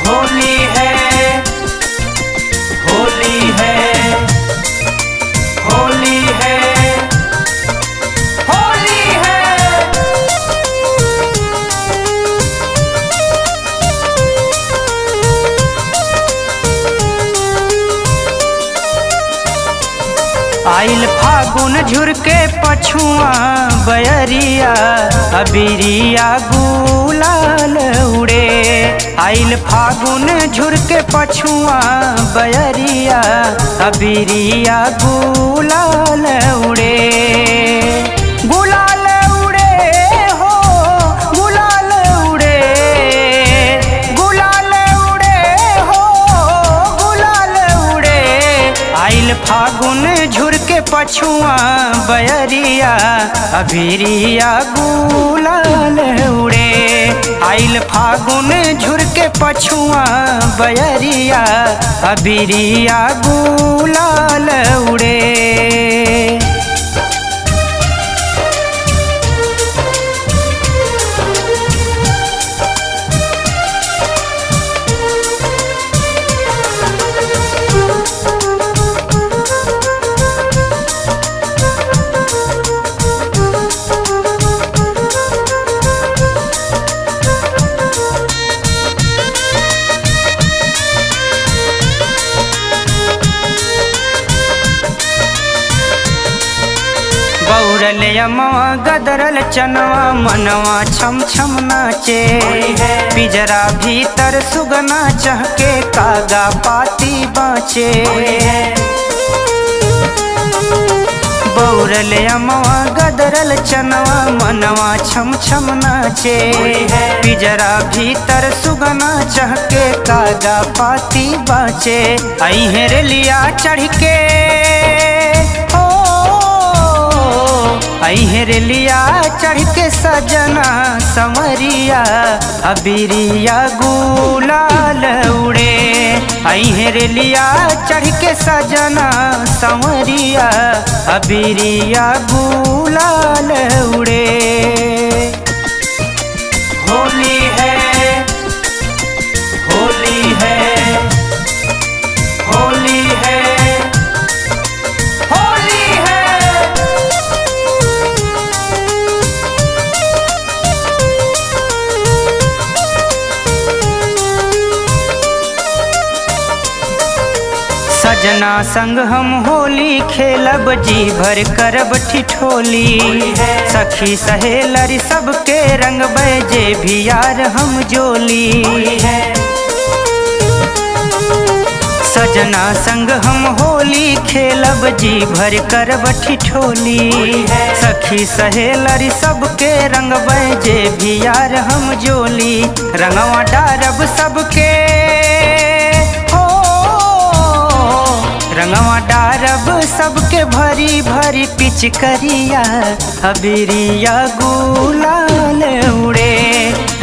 होली है, होली है, होली है, होली है। आइल फागुन झुरके पछुआ बयरिया अबिरिया गुलाल उड़े। आइल फागुन झुरके पछुआ बयरिया अबिरिया गुलाल उड़े। गुलाल उड़े हो गुलाल उड़े, गुलाल उड़े हो गुलाल उड़े। आइल फागुन झुरके पछुआ बयरिया अबिरिया गुलाल उड़े। आइल फागुन झुरके पछुआ बयरिया अबिरिया गुलाल उड़े। बौरल यमवा गदरल चनवा मनवा छम छम नाचे। पिजरा भीतर सुगना चहके कागा पाती बाँचे। बौरल यमवा गदरल चनवा मनवा छम छम नाचे। पिजरा भीतर सुगना चहके कागा पाती बाँचे। अइहेर लिया चढ़ के अइहेर लिया चढ़ के सजना संवरिया अबिरिया गुलाल उड़े। अइहेर लिया चढ़ के सजना संवरिया अबिरिया गुलाल उड़े। होली है, होली है, होली है, होली है। सजना संग हम होली खेलब जी भर करब ठिठोली। सखी सहेलरी सबके रंग बजे भी यार हम जोली। सजना संग हम होली खेलब जी भर करब ठिठोली। सखी सहेलरी सबके रंग बजे भी यार हम जोली। रंगवा डारब सबके रंगवा डारब सबके भरी भरी पिचकरिया अबिरिया गुलाल उड़े।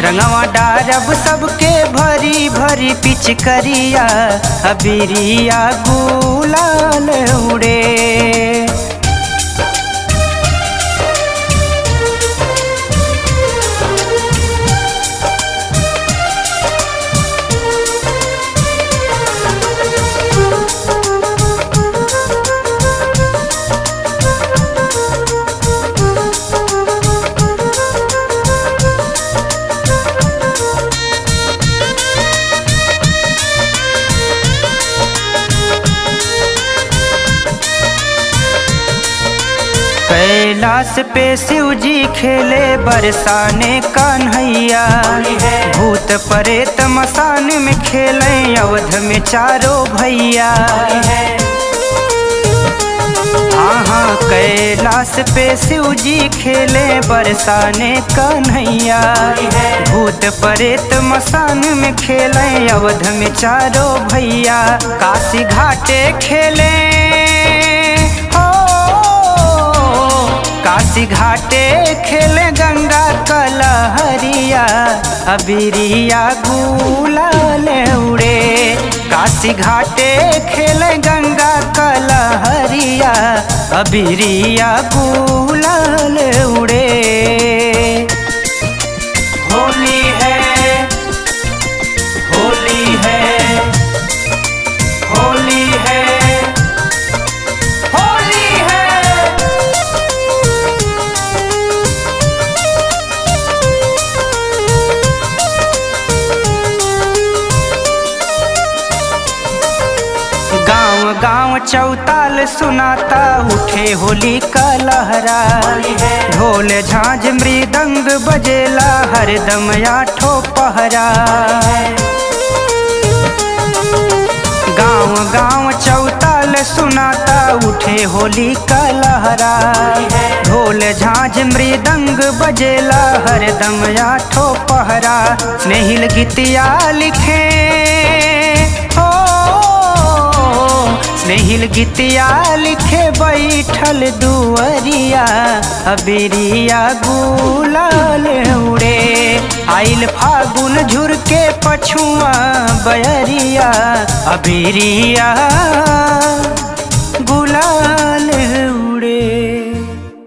रंगवा डारब सबके भरी भरी पिचकरिया अबिरिया गुलाल उड़े। कैलाश पे शिव जी खेले बरसाने कान्हैया। भूत प्रेत मसान में खेले अवध में चारों भैया। हाँ कैलाश पे शिव जी खेले बरसाने कान्हैया। भूत प्रेत मसान में खेले अवध में चारों भैया। काशी घाटे खेले काशी घाटे खेले गंगा कलहरिया अबिरिया गुलाल उड़े। काशी घाटे खेले गंगा कलहरिया अबिरिया गुलाल उड़े। होली है, होली गांव चौताल सुनाता उठे होली का लहरा। ढोल झांझ मृदंग बजेला हरदम आठो पहरा। गांव गांव चौताल सुनाता उठे होली का लहरा। ढोल झांझ मृदंग बजेला हरदम आठो पहरा। स्नेहिल गीतिया लिखे हो, स्नेहिल गीतिया लिखे बैठल दुअरिया। अबेरिया गुलाल उड़े आइल फागुन झुरके पछुआ बयरिया। अबेरिया